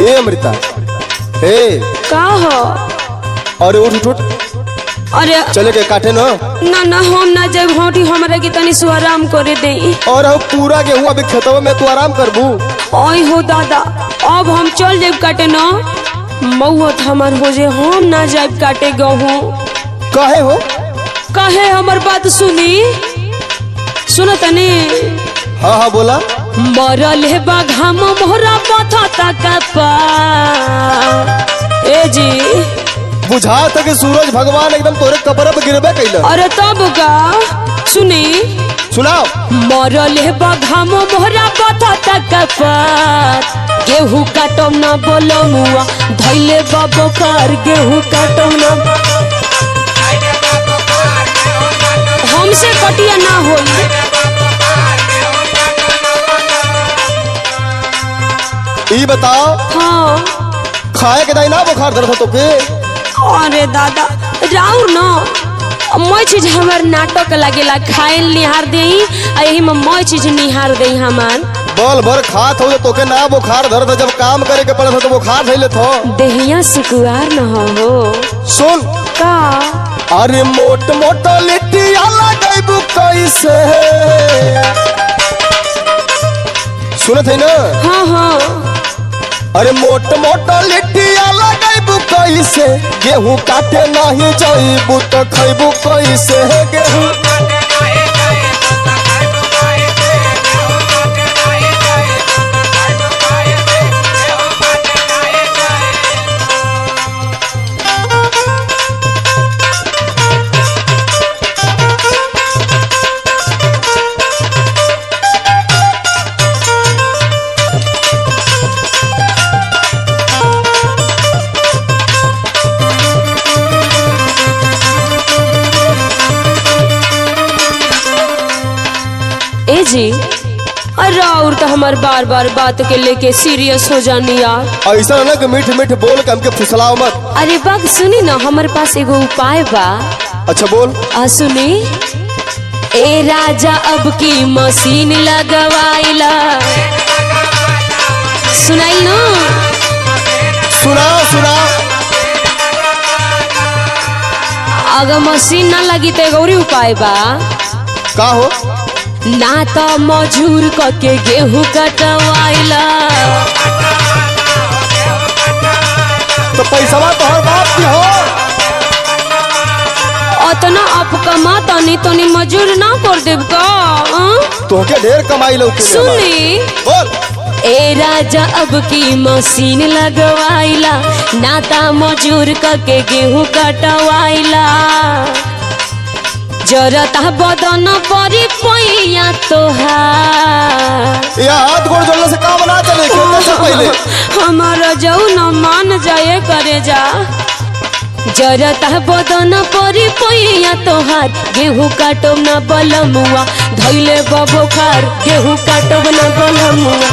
ए अमृता ए का हो? अरे उठ उठ अरे चले के काटे न ना ना हम ना जब होटी हमरा के तनी सु आराम करे दे। और हम पूरा गेहूं अभी खेतवा में तू आराम करबू। ओए हो दादा अब हम चल जेब काटे न मौत हमार हो जे हम ना जाब काटे गेहूं। काहे हो? काहे हमर बात सुनी सुनो तनी। हाँ हाँ बोला। मरल है बाघा मोहरा पथा तकपा ए जी बुझा था कि सूरज भगवान एकदम तोरे कब्र पे गिरबे कैला। अरे तब का सुनी सुनाओ। मरल है बाघा मोहरा पथा तकपा गेहूं काटम ना बोलो मुआ धैले बाबो कार गेहूं काटम ना हमसे कटिया ना होई। ई बताओ हाँ खाए के दाई ना बुखार दर्द तो के? अरे दादा राउ न मैं चीज हमार नाटक लगेला खाए निहार दे यही में मैं चीज निहार दे हमार बल भर खात हो तो के ना बुखार दर्द जब काम करे के पड़त तो बुखार धइले थो देहिया सुकुआर न हो। सुन का अरे मोट मोट लिट्टिया लगाइबू कैसे सुनत है ना? हाँ हाँ अरे मोट मोट लिट्टिया लगाइबू कैसे गेहूं काटे नहीं जाइबू तो खइबू कैसे गेहूं? ए जी अरे और तो हमार बार बार बात के लेके सीरियस हो जानी यार। ऐसा ना कि मीठ मीठ बोल के हमके फुसलाओ मत। अरे बात सुनी ना हमारे पास एगो उपाय बा। अच्छा बोल। सुनी ए राजा अब की मशीन लगवाइला सुनाई ना। सुनाओ सुनाओ। अगर मशीन ना लगी तो एगो उपाय बा। का हो? ना तो मजूर के गेहूं कटवाइला तो पैसा तो हर बात की हो अतना आप कमा तनी तनी मजूर ना कर देब का? तोहके ढेर कमाई लो। सुनी बोल। ए राजा अब की मशीन लगवाइला नाता मजूर के गेहूं कटवाइला जरता बदन परी पैया तोहार या हाथ गोड़ जोड़ने से काम ना चले खेलने से पहले हमारा जाऊ न मान जाए करे जा जरता बदन परी पैया तोहार गेहूं काटब न बलमुआ धैले बबोखार गेहूं काटब न बलमुआ।